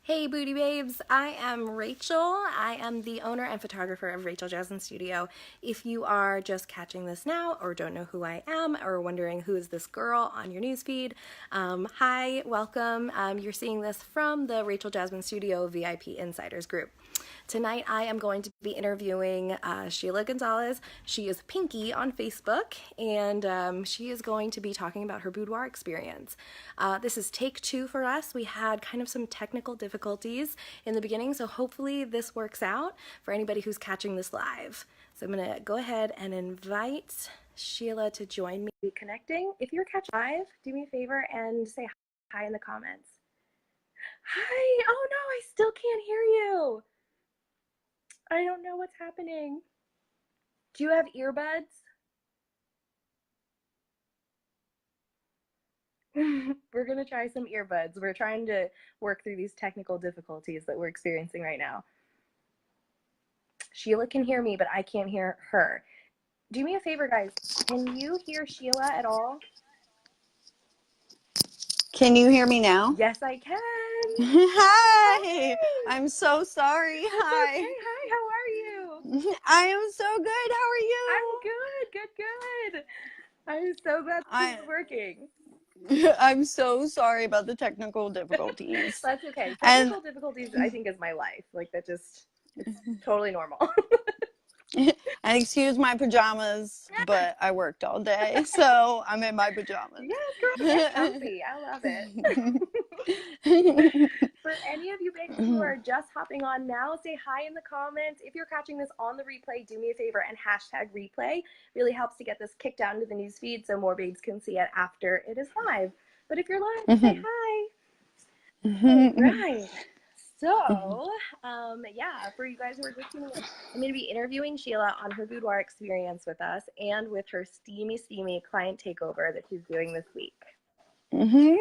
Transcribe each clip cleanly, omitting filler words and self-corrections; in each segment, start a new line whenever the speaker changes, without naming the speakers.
Hey Booty Babes, I am Rachel. I am the owner and photographer of Jasmine Studio. If you are just catching this now or don't know who I am or wondering who is this girl on your newsfeed, hi, welcome. You're seeing this from the Jasmine Studio VIP Insiders group. Tonight I am going to be interviewing Sheila Gonzalez. She is Pinky on Facebook, and she is going to be talking about her boudoir experience. This is take two for us. We had kind of some technical difficulties in the beginning, so hopefully this works out for anybody who's catching this live. So I'm going to go ahead and invite Sheila to join me connecting. If you're catching live, do me a favor and say hi in the comments. Hi! Oh no, I still can't hear you. I don't know what's happening. Do you have earbuds? We're going to try some earbuds. We're trying to work through these technical difficulties that we're experiencing right now. Sheila can hear me, but I can't hear her. Do me a favor, guys. Can you hear Sheila at all?
Can you hear me now?
Yes, I can.
Hi.
Hi.
I'm so sorry.
That's
Hi.
okay. Hi, how are you?
I am so good. How are you?
I'm good. I'm so glad this is working.
I'm so sorry about the technical difficulties.
That's okay. Technical difficulties, I think, is my life. Like, it's totally normal.
And excuse my pajamas, but I worked all day, so I'm in my pajamas.
Yes, girl, it's comfy. I love it. For any of you babes who are just hopping on now, say hi in the comments. If you're catching this on the replay, do me a favor and hashtag replay. Really helps to get this kicked out into the news feed so more babes can see it after it is live. But if you're live, say hi. All right. So, yeah, for you guys who are just tuning in, I'm going to be interviewing Sheila on her boudoir experience with us and with her steamy client takeover that she's doing this week. So,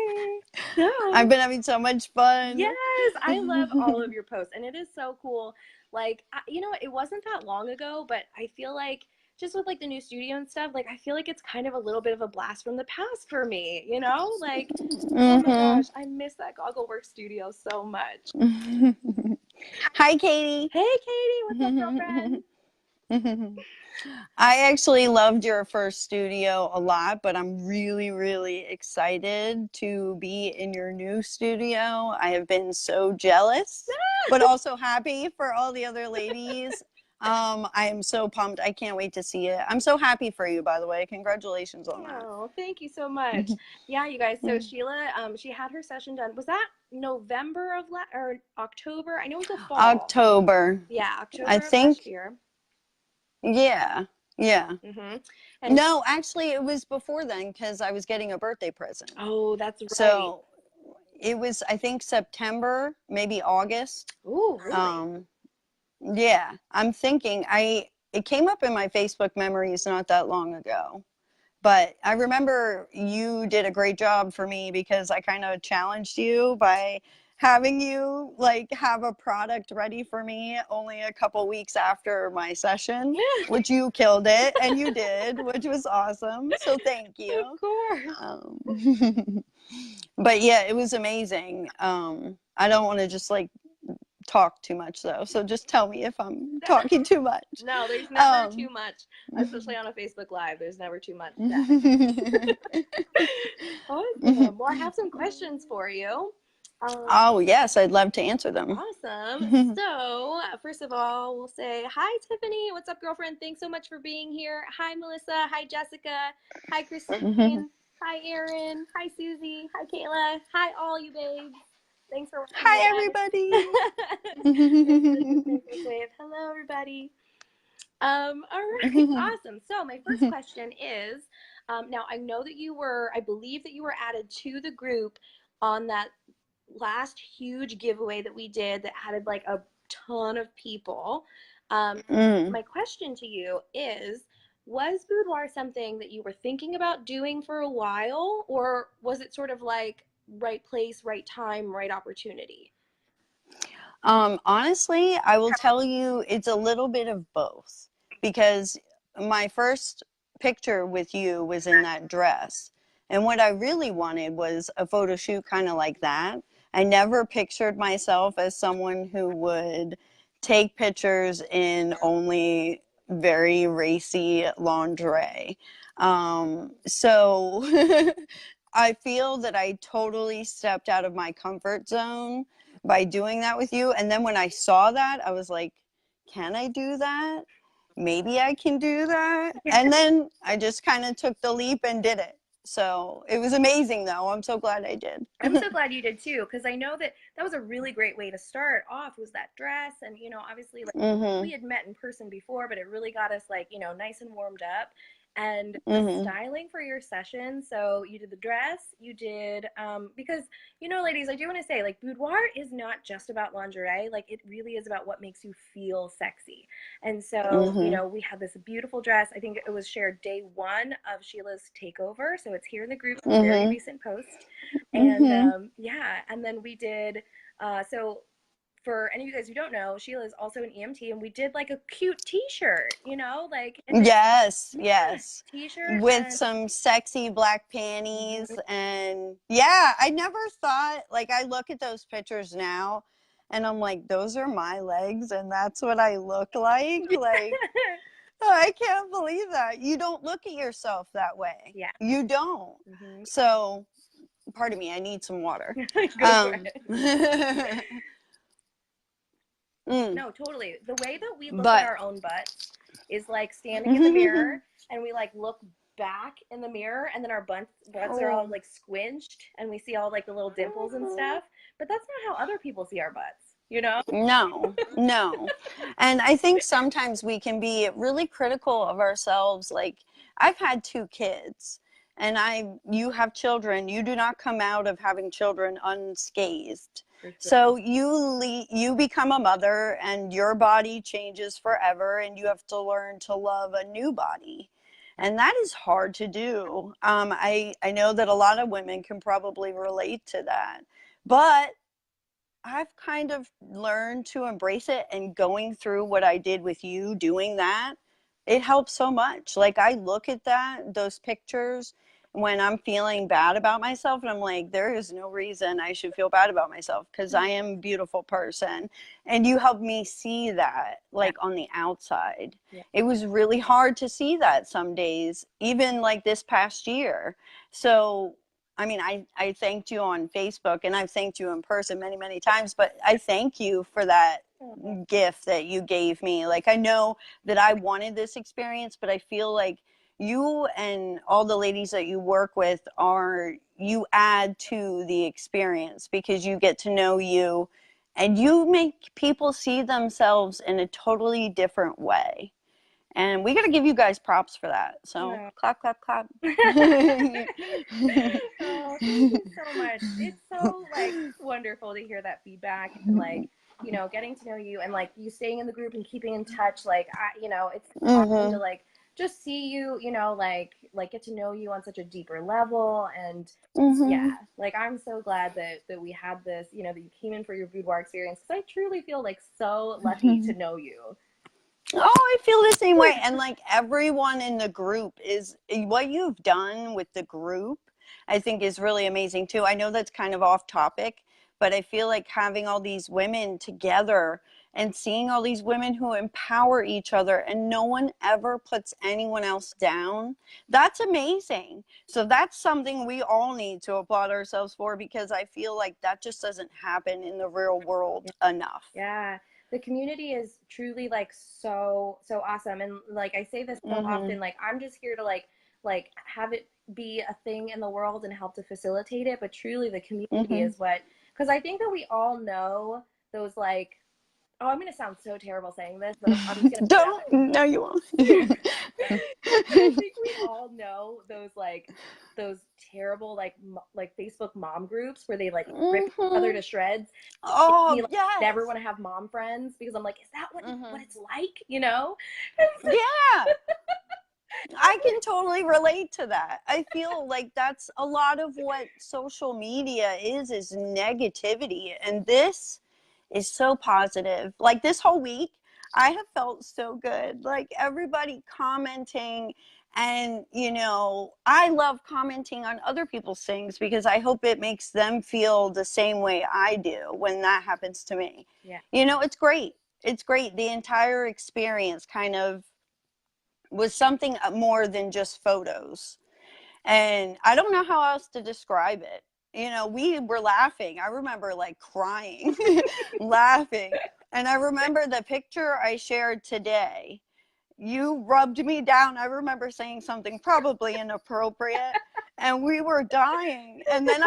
I've been having so much fun.
Yes, I love all of your posts, and it is so cool. Like, you know, it wasn't that long ago, but I feel like just with like the new studio and stuff, like I feel like it's kind of a little bit of a blast from the past for me, you know? Like, oh my gosh, I miss that Goggleworks studio so much.
Hi, Katie.
Hey, Katie, what's up, girlfriend?
I actually loved your first studio a lot, but I'm really, really excited to be in your new studio. I have been so jealous, but also happy for all the other ladies. I am so pumped. I can't wait to see it. I'm so happy for you, by the way. Congratulations on that.
Oh, thank you so much. Yeah, you guys. So Sheila, she had her session done. Was that November of or October? I know it was the fall.
October.
Yeah, October
I think.
Last year.
Yeah.
And
no, actually, it was before then because I was getting a birthday present.
Oh, that's right.
So it was, I think, September, maybe August.
Oh, really?
Yeah, I'm thinking it came up in my Facebook memories not that long ago. But I remember you did a great job for me because I kind of challenged you by having you like have a product ready for me only a couple weeks after my session, which you killed it, and you did, which was awesome. So thank you.
Of course.
But yeah, it was amazing. I don't want to just like talk too much though, so just tell me if I'm talking too much.
No, there's never too much, especially on a Facebook Live. There's never too much. Awesome. Well, I have some questions for you.
Oh yes, I'd love to answer them.
Awesome. So first of all, we'll say hi, Tiffany. What's up, girlfriend? Thanks so much for being here. Hi, Melissa. Hi, Jessica. Hi, Christine. Hi, Erin. Hi, Susie. Hi, Kayla. Hi, all you babes. Thanks for watching.
Hi, everybody.
Hello, everybody. All right, awesome. So my first question is, now I know that I believe that you were added to the group on that last huge giveaway that we did that added like a ton of people. My question to you is, was boudoir something that you were thinking about doing for a while, or was it sort of like right place, right time, right opportunity?
Honestly, I will tell you it's a little bit of both, because my first picture with you was in that dress, and what I really wanted was a photo shoot kind of like that, I never pictured myself as someone who would take pictures in only very racy lingerie. So I feel that I totally stepped out of my comfort zone by doing that with you. And then when I saw that, I was like, can I do that? Maybe I can do that. And then I just kind of took the leap and did it. So it was amazing, though. I'm so glad I did.
I'm so glad you did too, because I know that that was a really great way to start off, was that dress. And, you know, obviously, like, we had met in person before, but it really got us, like, you know, nice and warmed up. And the styling for your session, so you did the dress, you did, because, you know, ladies, I do want to say, like, boudoir is not just about lingerie. Like, it really is about what makes you feel sexy. And so, you know, we had this beautiful dress. I think it was shared day one of Sheila's takeover. So it's here in the group, very recent post. And yeah, and then we did, so for any of you guys who don't know, Sheila is also an EMT, and we did like a cute t-shirt, you know, like,
yes, yes,
t-shirt
with
and
some sexy black panties. And yeah, I never thought, like, I look at those pictures now and I'm like, those are my legs and that's what I look like. Like, I can't believe that. You don't look at yourself that way.
Yeah.
You don't. So, pardon me, I need some water.
Go for it. No, totally. The way that we look at our own butts is like standing in the mirror and we like look back in the mirror, and then our butts are all like squinched and we see all like the little dimples and stuff. But that's not how other people see our butts, you know?
No, no. And I think sometimes we can be really critical of ourselves. Like, I've had 2 kids, and you have children. You do not come out of having children unscathed. So you become a mother, and your body changes forever, and you have to learn to love a new body. And that is hard to do. I know that a lot of women can probably relate to that. But I've kind of learned to embrace it, and going through what I did with you doing that, it helps so much. Like, I look at those pictures when I'm feeling bad about myself, and I'm like, there is no reason I should feel bad about myself because I am a beautiful person. And you helped me see that, like, on the outside. It was really hard to see that some days, even like this past year. So I mean, I thanked you on Facebook, and I've thanked you in person many, many times, but I thank you for that gift that you gave me. Like, I know that I wanted this experience, but I feel like you and all the ladies that you work with you add to the experience because you get to know you, and you make people see themselves in a totally different way. And we got to give you guys props for that. So clap, clap, clap.
Oh, thank you so much. It's so like wonderful to hear that feedback, and like, you know, getting to know you and like you staying in the group and keeping in touch. Like, you know, it's awesome to like just see you, you know, like get to know you on such a deeper level. And yeah, like, I'm so glad that we had this, you know, that you came in for your boudoir experience, because I truly feel like so lucky to know you.
Oh, I feel the same way. And like, everyone in the group is what you've done with the group, I think is really amazing too. I know that's kind of off topic, but I feel like having all these women together and seeing all these women who empower each other and no one ever puts anyone else down, that's amazing. So that's something we all need to applaud ourselves for, because I feel like that just doesn't happen in the real world enough.
Yeah. The community is truly like so awesome. And like, I say this so often, like, I'm just here to like have it be a thing in the world and help to facilitate it, but truly the community is what, because I think that we all know those, like, oh, I'm going to sound so terrible saying this, but I'm just going to
don't. No, you won't.
I think we all know those terrible like Facebook mom groups where they like rip each other to shreds.
Oh,
Me, like,
yes.
never want to have mom friends, because I'm like, is that what it's like, you know?
Yeah. I can totally relate to that. I feel like that's a lot of what social media is negativity. And this is so positive. Like, this whole week, I have felt so good. Like, everybody commenting And, you know, I love commenting on other people's things because I hope it makes them feel the same way I do when that happens to me.
Yeah.
You know, it's great. It's great. The entire experience kind of was something more than just photos. And I don't know how else to describe it. You know, we were laughing. I remember like crying, laughing. And I remember the picture I shared today. You rubbed me down. I remember saying something probably inappropriate, and we were dying. And then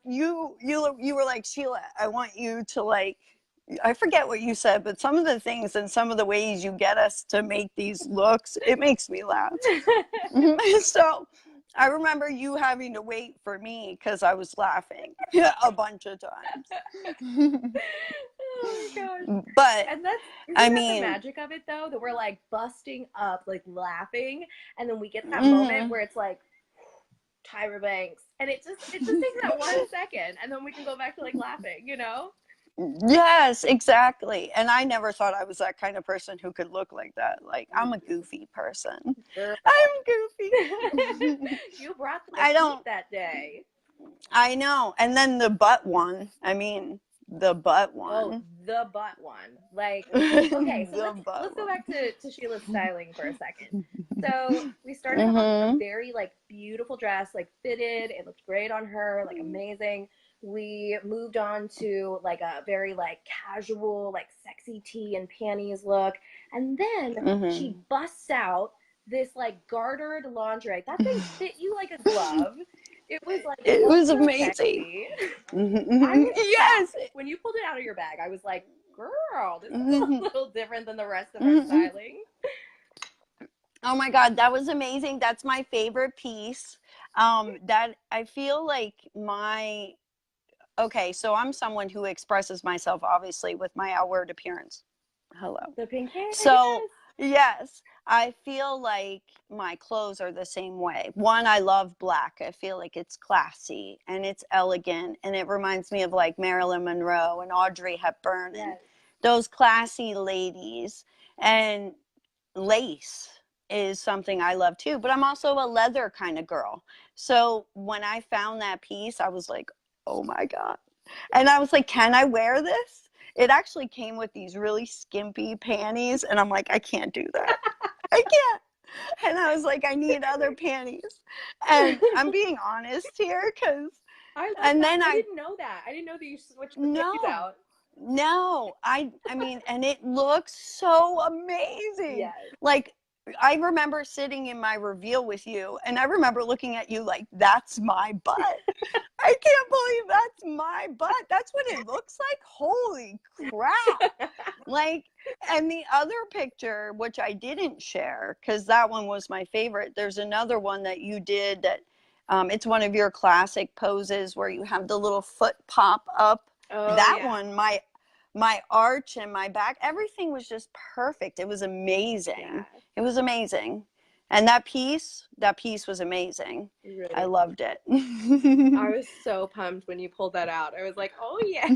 you were like, Sheila, I want you to like, I forget what you said, but some of the things and some of the ways you get us to make these looks, it makes me laugh. So I remember you having to wait for me because I was laughing a bunch of times.
Oh my gosh.
But
And that's isn't
I
that the
mean,
magic of it though? That we're like busting up, like laughing, and then we get that moment
mhm.
where it's like Tyra Banks. And it just takes that 1 second and then we can go back to like laughing, you know?
Yes, exactly. And I never thought I was that kind of person who could look like that. Like, I'm a goofy person.
Girl.
I'm goofy.
You brought the
I
heat
don't,
that day.
I know. And then the butt one. I mean, the butt
Oh,
one.
the butt one. Like, okay, so
The butt
let's go
one.
back to Sheila's styling for a second. So we started off with a
Mm-hmm.
very like beautiful dress, like fitted. It looked great on her, like amazing. We moved on to like a very like casual, like sexy tee and panties look. And then
Mm-hmm.
she busts out this like gartered lingerie. That thing fit you like a glove. It was like
It was
ultra
amazing.
sexy. I
Mm-hmm.
was shocked.
Yes.
When you pulled it out of your bag, I was like, girl, this is a
Mm-hmm.
little different than the rest of our
Mm-hmm.
styling.
Oh my God, that was amazing. That's my favorite piece. That I feel like my okay, so I'm someone who expresses myself obviously with my outward appearance. Hello.
The pink hair,
So,
yes.
yes, I feel like my clothes are the same way. One, I love black. I feel like it's classy and it's elegant and it reminds me of like Marilyn Monroe and Audrey Hepburn and
Yes.
those classy ladies. And lace is something I love too, but I'm also a leather kind of girl. So when I found that piece, I was like, oh my God. And I was like, can I wear this? It actually came with these really skimpy panties, and I'm like, I can't do that. I can't. And I was like, I need other panties. And I'm being honest here, because,
I love
and
that.
then
I
I,
didn't know that. I didn't know that you switched the panties
no,
out.
no, I mean, and it looks so amazing.
Yes.
Like, I remember sitting in my reveal with you, and I remember looking at you like, that's my butt. I can't believe that's my butt. That's what it looks like. Holy crap. Like, and the other picture, which I didn't share because that one was my favorite, there's another one that you did that it's one of your classic poses where you have the little foot pop up.
Oh
That
yeah.
one, my arch and my back, everything was just perfect. It was amazing.
Yeah.
It was amazing. And that piece was amazing.
It really
I
was.
loved it.
I was so pumped when you pulled that out. I was like, oh yeah.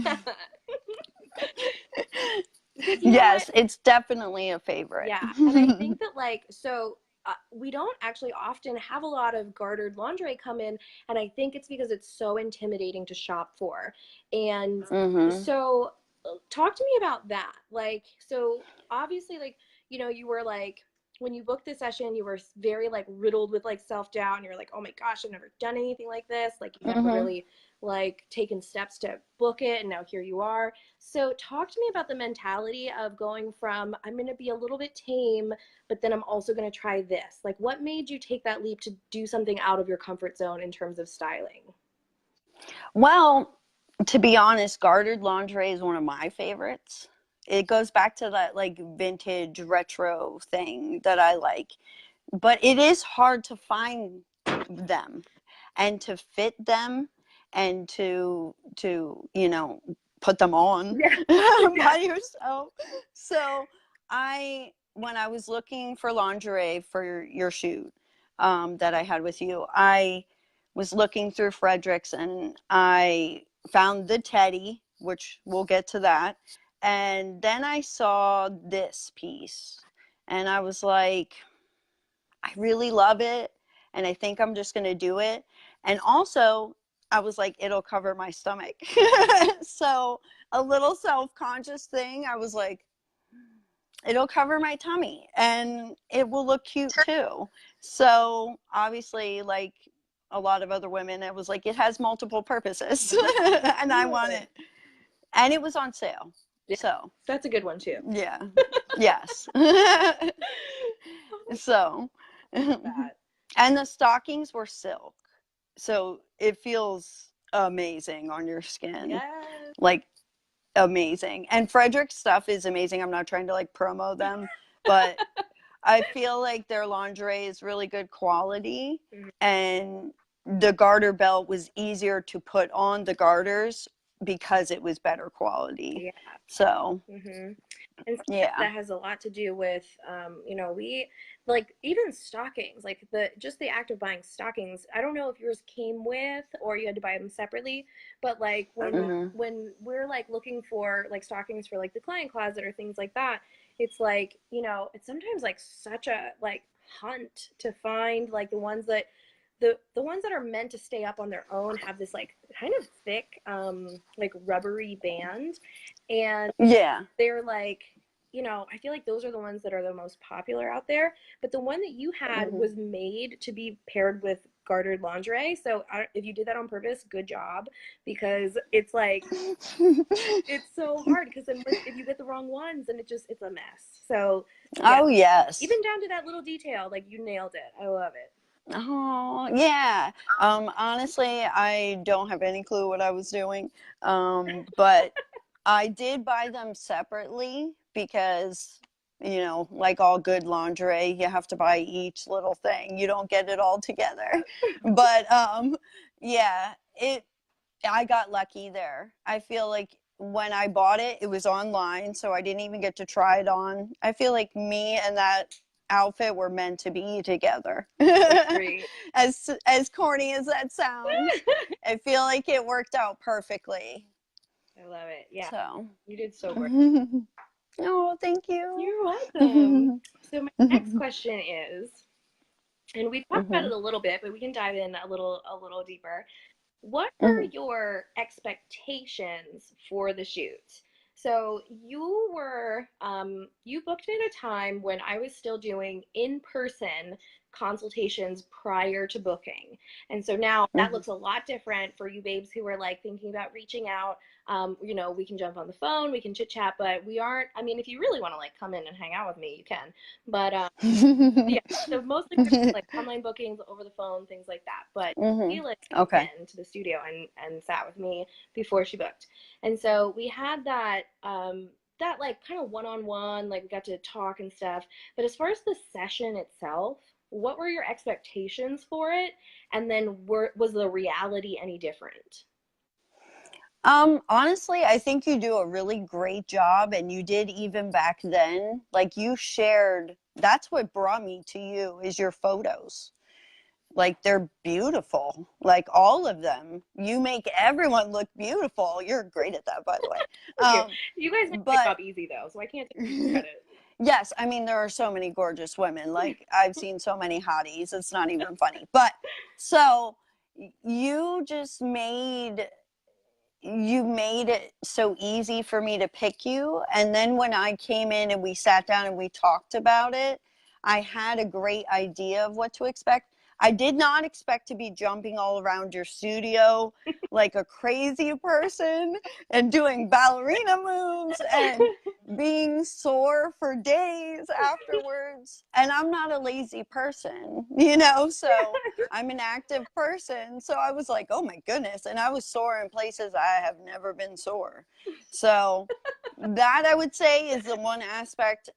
Because you know what?
Yes, it's definitely a favorite.
Yeah, and I think that like so we don't actually often have a lot of gartered lingerie come in, and I think it's because it's so intimidating to shop for. And
Hmm.
so talk to me about that. Like so obviously like you were like when you booked this session you were very like riddled with like self-doubt and you were like, "Oh my gosh, I've never done anything like this." Like you've never
Hmm.
really like taken steps to book it and now here you are. So talk to me about the mentality of going from I'm going to be a little bit tame, but then I'm also going to try this. Like what made you take that leap to do something out of your comfort zone in terms of styling?
Well, to be honest, gartered lingerie is one of my favorites. It goes back to that like vintage retro thing that I like. But it is hard to find them and to fit them and to put them on
Yeah. Yeah.
by yourself. So I when I was looking for lingerie for your shoot that I had with you, I was looking through Fredericks and I found the teddy, which we'll get to that, and then I saw this piece and I was like, I really love it, and I think I'm just going to do it. And also, I was like, it'll cover my stomach. So, a little self-conscious thing, I was like, it'll cover my tummy and it will look cute too. So, obviously, like a lot of other women, it was like, it has multiple purposes. And I want it. And it was on sale.
Yeah,
so,
that's a good one too.
Yeah. Yes. So, and the stockings were silk. So it feels amazing on your skin.
Yes.
Like amazing. And Frederick's stuff is amazing. I'm not trying to like promo them, but I feel like their lingerie is really good quality. And the garter belt was easier to put on the garters because it was better quality.
Yeah.
So,
and
yeah,
that has a lot to do with you know, we like even stockings, like the act of buying stockings. I don't know if yours came with or you had to buy them separately, but like when we're like looking for like stockings for like the client closet or things like that, it's like, you know, it's sometimes like such a like hunt to find like the ones that the ones that are meant to stay up on their own have this like kind of thick like rubbery band, and
yeah,
they're like, you know, I feel like those are the ones that are the most popular out there. But the one that you had was made to be paired with gartered lingerie. So if you did that on purpose, good job, because it's like it's so hard because then if you get the wrong ones, then it's a mess. So yeah,
oh yes,
even down to that little detail, like you nailed it. I love it.
oh yeah. Honestly, I don't have any clue what I was doing, but I did buy them separately because, you know, like all good lingerie, you have to buy each little thing. You don't get it all together. But yeah, I got lucky there. I feel like when I bought it, it was online, so I didn't even get to try it on. I feel like me and that outfit were meant to be together. As corny as that sounds, I feel like it worked out perfectly.
I love it. Yeah.
So
You did so great.
oh, thank you.
You're welcome. So my next question is, and we talked about it a little bit, but we can dive in a little deeper. What were your expectations for the shoot? So you were you booked at a time when I was still doing in-person consultations prior to booking. And so now that looks a lot different for you babes who are like thinking about reaching out. You know, we can jump on the phone, we can chit chat, but we aren't, I mean, if you really want to like come in and hang out with me, you can. But yeah, so mostly like online bookings over the phone, things like that. But Sheila came in to the studio and sat with me before she booked. And so we had that that like kind of one-on-one, like we got to talk and stuff. But as far as the session itself, what were your expectations for it? And then was the reality any different?
Honestly, I think you do a really great job, and you did even back then. Like you shared, that's what brought me to you is your photos. Like they're beautiful, like all of them. You make everyone look beautiful. You're great at that, by the way.
You guys make my job easy though, so I can't take credit.
Yes, I mean there are so many gorgeous women. Like I've seen so many hotties. It's not even funny. But so you just made it so easy for me to pick you. And then when I came in and we sat down and we talked about it, I had a great idea of what to expect. I did not expect to be jumping all around your studio like a crazy person and doing ballerina moves and being sore for days afterwards. And I'm not a lazy person, you know, so I'm an active person. So I was like, oh my goodness. And I was sore in places I have never been sore. So that I would say is the one aspect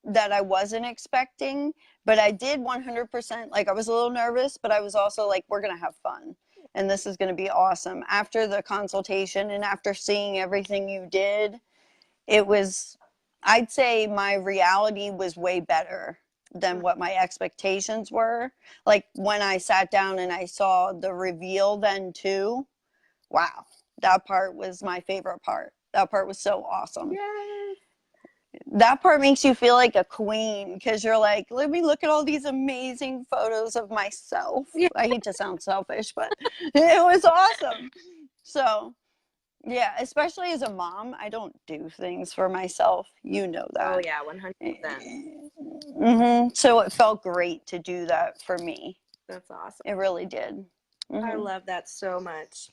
that I wasn't expecting. But I did 100%, like I was a little nervous, but I was also like, we're going to have fun. And this is going to be awesome. After the consultation and after seeing everything you did, it was, I'd say my reality was way better than what my expectations were. Like when I sat down and I saw the reveal then too, wow, that part was my favorite part. That part was so awesome.
Yes.
That part makes you feel like a queen because you're like, let me look at all these amazing photos of myself.
Yeah.
I hate to sound selfish, but it was awesome. So, yeah, especially as a mom, I don't do things for myself. You know
Oh
that.
yeah, 100%.
So it felt great to do that for me.
That's awesome.
It really did.
I
hmm
love that so much.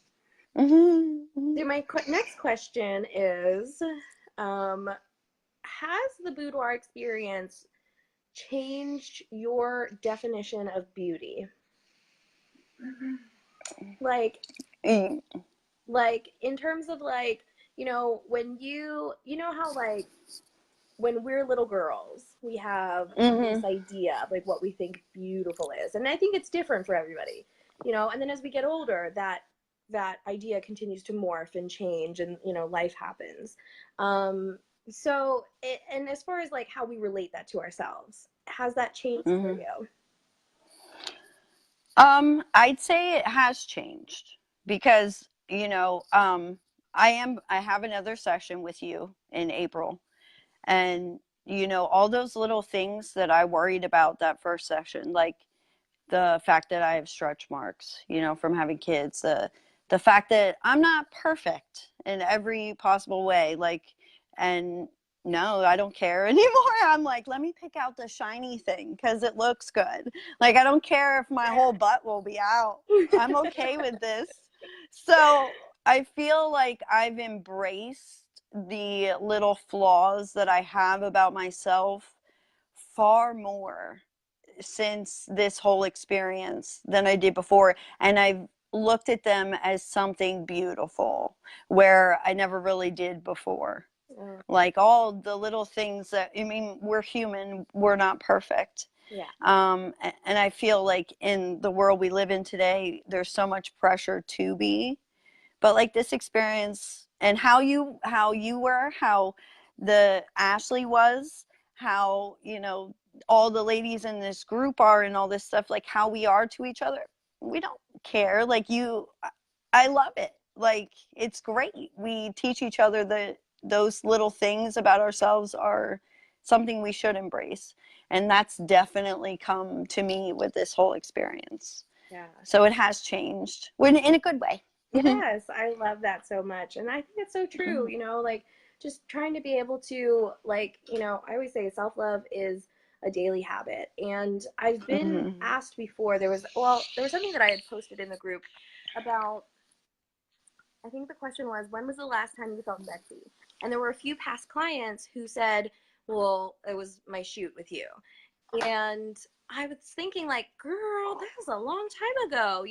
hmm
So my next question is, has the boudoir experience changed your definition of beauty? Like, in terms of like, when you know how like when we're little girls, we have this
hmm
idea of like what we think beautiful is, and I think it's different for everybody, and then as we get older, that idea continues to morph and change, and life happens. And as far as like how we relate that to ourselves, has that changed for
hmm
you?
I'd say it has changed because, I have another session with you in April, and all those little things that I worried about that first session, like the fact that I have stretch marks, from having kids, the fact that I'm not perfect in every possible way, like, and no, I don't care anymore. I'm like, let me pick out the shiny thing because it looks good. Like, I don't care if my whole butt will be out. I'm okay with this. So I feel like I've embraced the little flaws that I have about myself far more since this whole experience than I did before. And I've looked at them as something beautiful where I never really did before.
Oh,
Like all the little things that, I mean, we're human, we're not perfect.
yeah.
And I feel like in the world we live in today, there's so much pressure to be, but like this experience and how you were, how the Ashley was, how all the ladies in this group are, and all this stuff, like how we are to each other, we don't care. Like, I love it. Like, it's great. We teach each other that those little things about ourselves are something we should embrace, and that's definitely come to me with this whole experience.
Yeah.
So it has changed in a good way.
Yes, I love that so much. And I think it's so true, like just trying to be able to, like, I always say self love is a daily habit. And I've been
Mhm.
asked before, there was something that I had posted in the group about, I think the question was, when was the last time you felt sexy? And there were a few past clients who said, well, it was my shoot with you. And I was thinking, like, girl, that was a long time ago,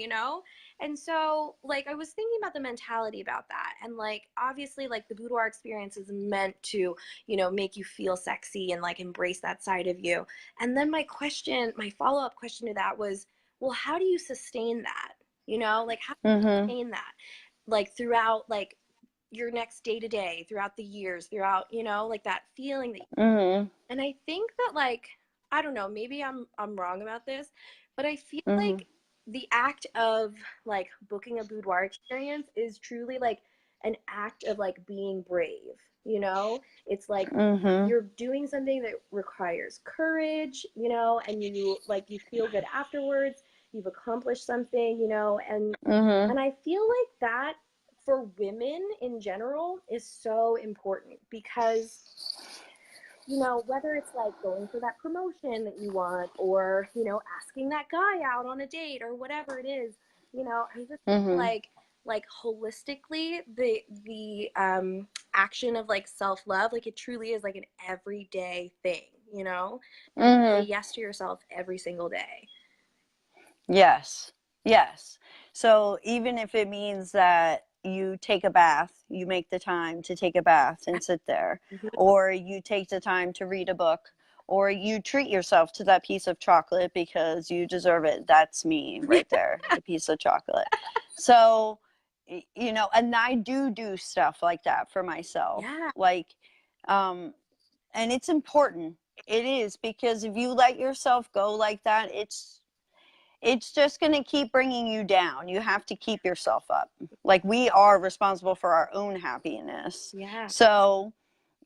And so, like, I was thinking about the mentality about that. And, like, obviously, like, the boudoir experience is meant to, make you feel sexy and, like, embrace that side of you. And then my follow up question to that was, well, how do you sustain that? Like, how do you
Mhm.
sustain that? Like, throughout, like, your next day to day, throughout the years, throughout, like that feeling that.
Mhm.
And I think that, like, I don't know, maybe I'm wrong about this, but I feel
Mhm.
like the act of like booking a boudoir experience is truly like an act of like being brave, It's like
Mhm.
you're doing something that requires courage, and you feel good afterwards. You've accomplished something,
Mhm.
and I feel like that for women in general is so important because whether it's like going for that promotion that you want or, asking that guy out on a date or whatever it is, I just feel
Mhm.
like holistically the action of like self-love, like it truly is like an everyday thing, and like say
Mhm.
yes to yourself every single day.
Yes. Yes. So even if it means that you take a bath, you make the time to take a bath and sit there,
Mhm.
or you take the time to read a book, or you treat yourself to that piece of chocolate because you deserve it. That's me right there, the piece of chocolate. So, and I do stuff like that for myself.
Yeah.
Like, and it's important. It is, because if you let yourself go like that, it's just going to keep bringing you down. You have to keep yourself up. Like, we are responsible for our own happiness.
Yeah.
So,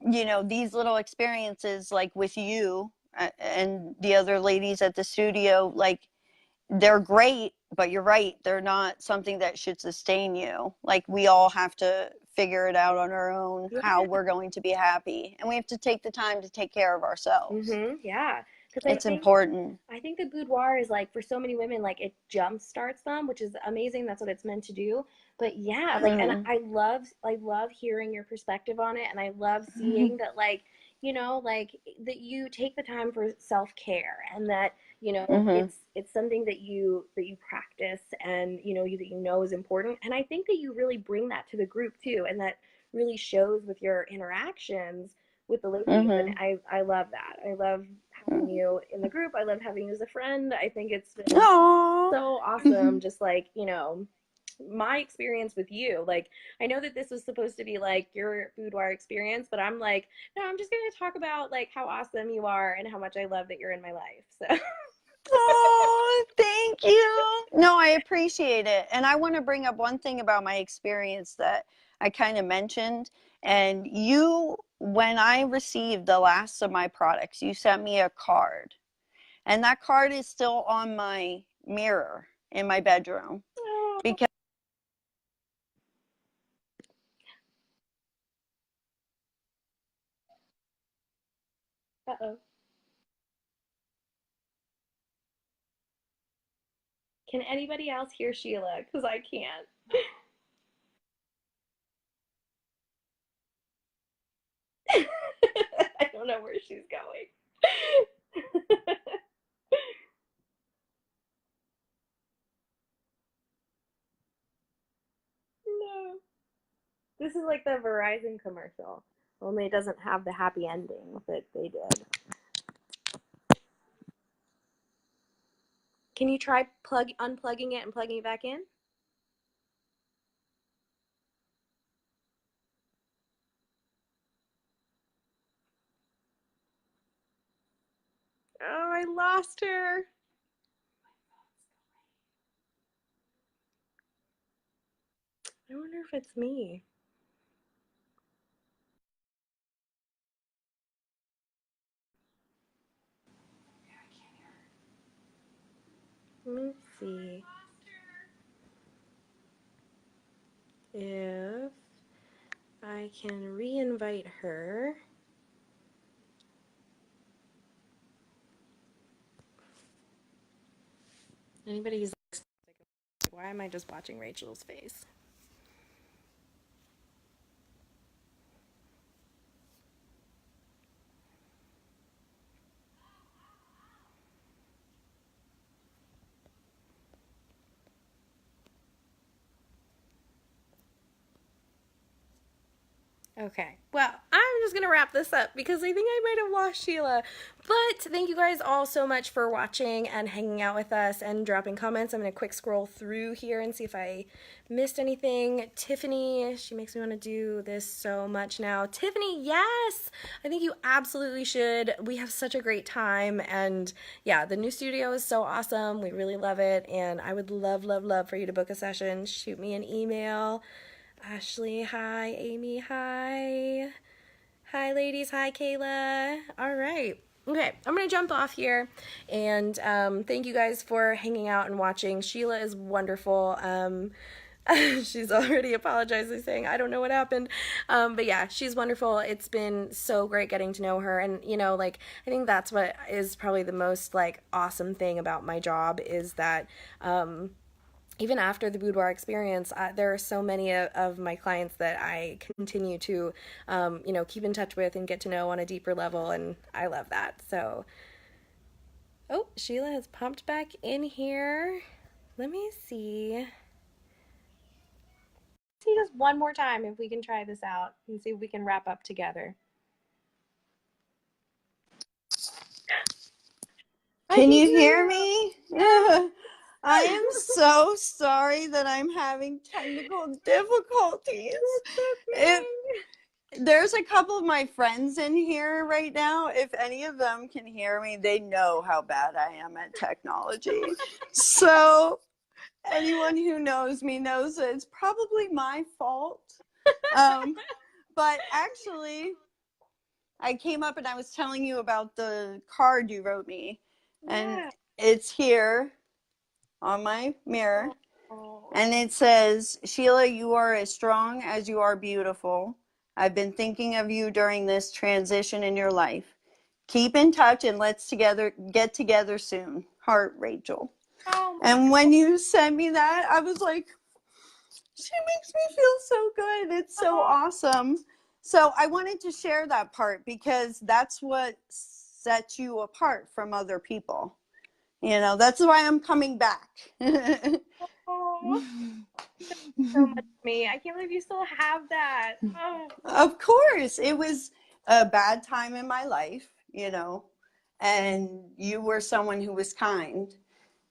you know, these little experiences, like with you and the other ladies at the studio, like, they're great, but you're right, they're not something that should sustain you. Like, we all have to figure it out on our own, how
Yeah.
we're going to be happy, and we have to take the time to take care of ourselves.
Yeah. Because
It's important.
I think the boudoir is like for so many women, like it jump starts them, which is amazing. That's what it's meant to do. But yeah, like, and
Mm.
I love hearing your perspective on it, and I love seeing that, like, like that you take the time for self care, and that
Mm-hmm.
it's something that you practice, and that is important. And I think that you really bring that to the group too, and that really shows with your interactions with the ladies. And
Mm-hmm.
I love that. I love having you in the group. I love having you as a friend. I think it's been
Oh.
so awesome. Just like, my experience with you. Like, I know that this was supposed to be like your boudoir experience, but I'm like, no, I'm just going to talk about like how awesome you are and how much I love that you're in my life. So,
Oh, thank you. No, I appreciate it. And I want to bring up one thing about my experience that I kind of mentioned. And you, when I received the last of my products, you sent me a card. And that card is still on my mirror in my bedroom because
uh-oh. Can anybody else hear Sheila? Because I can't. I don't know where she's going. No. This is like the Verizon commercial, only it doesn't have the happy ending that they did. Can you try unplugging it and plugging it back in? Oh, I lost her. I wonder if it's me. Let's see if I can re-invite her. Anybody who's like, why am I just watching Rachel's face? Okay, well, I'm just gonna wrap this up because I think I might have lost Sheila. But thank you guys all so much for watching and hanging out with us and dropping comments. I'm gonna quick scroll through here and see if I missed anything. Tiffany, she makes me want to do this so much now. Tiffany, yes, I think you absolutely should. We have such a great time, and yeah, the new studio is so awesome. We really love it, and I would love, love, love for you to book a session. Shoot me an email. Ashley, hi. Amy, hi. Hi, ladies. Hi, Kayla. All right. Okay, I'm going to jump off here. And thank you guys for hanging out and watching. Sheila is wonderful. She's already apologizing, saying, I don't know what happened. But yeah, she's wonderful. It's been so great getting to know her. And, like, I think that's what is probably the most, like, awesome thing about my job is that, even after the boudoir experience, there are so many of my clients that I continue to, keep in touch with and get to know on a deeper level, and I love that. So, oh, Sheila has popped back in here. Let me see. See just one more time if we can try this out and see if we can wrap up together.
can you hear me? I am so sorry that I'm having technical difficulties. If there's a couple of my friends in here right now, if any of them can hear me, they know how bad I am at technology. So anyone who knows me knows that it's probably my fault. But actually, I came up and I was telling you about the card you wrote me, and
Yeah.
it's here on my mirror.
Oh.
And it says, Sheila, you are as strong as you are beautiful. I've been thinking of you during this transition in your life. Keep in touch and let's get together soon. Heart, Rachel.
Oh my
And when you sent me that, I was like, she makes me feel so good. It's so
God.
awesome. So I wanted to share that part because that's what sets you apart from other people. You know, that's why I'm coming back.
Oh, so much to me. I can't believe you still have that. Oh.
Of course, it was a bad time in my life, you know, and you were someone who was kind.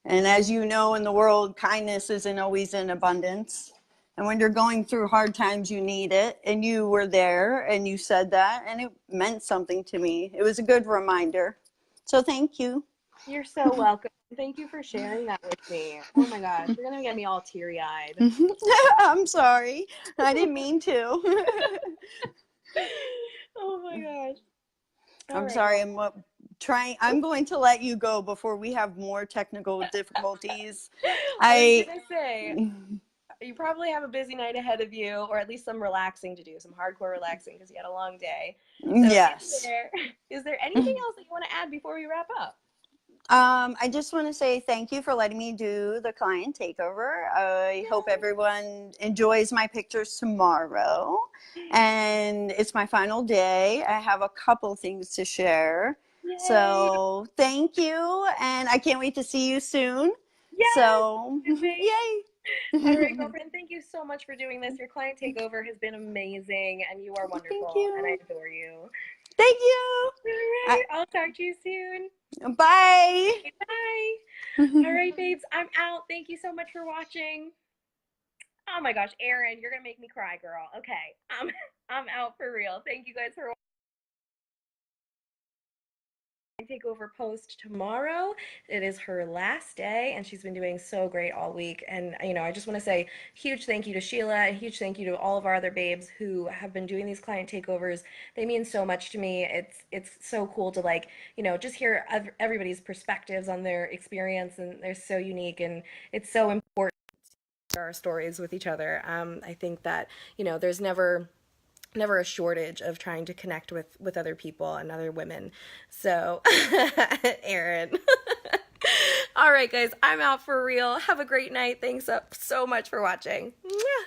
And as you know, in the world, kindness isn't always in abundance. And when you're going through hard times, you need it. And you were there and you said that, and it meant something to me. It was a good reminder. So thank you.
You're so welcome. Thank you for sharing that with me. Oh my gosh, you're gonna get me all teary-eyed.
I'm sorry. I didn't mean to.
Oh my gosh. All
I'm
right,
sorry.
well,
I'm going to let you go before we have more technical difficulties.
I was
I
gonna say you probably have a busy night ahead of you, or at least some relaxing to do, some hardcore relaxing because you had a long day. So
yes.
is there anything else that you want to add before we wrap up?
I just want to say thank you for letting me do the client takeover. I hope everyone enjoys my pictures tomorrow. And it's my final day. I have a couple things to share.
Yay!
So thank you. And I can't wait to see you soon.
Yes!
So,
Can't wait. All right,
yay.
girlfriend, thank you so much for doing this. Your client takeover has been amazing, and you are
Thank
wonderful, and I
you.
adore you.
Thank you.
All right, I'll talk to you soon.
Bye.
Okay, bye. All right, babes, I'm out. Thank you so much for watching. Oh my gosh, Erin, you're gonna make me cry, girl. Okay, I'm out for real. Thank you guys for watching. Takeover post tomorrow. It is her last day, and she's been doing so great all week. And I just want to say huge thank you to Sheila, a huge thank you to all of our other babes who have been doing these client takeovers. They mean so much to me. It's so cool to just hear everybody's perspectives on their experience, and they're so unique, and it's so important to share our stories with each other. I think that there's never a shortage of trying to connect with other people and other women. So, Erin. All right, guys, I'm out for real. Have a great night. Thanks so much for watching. Mwah.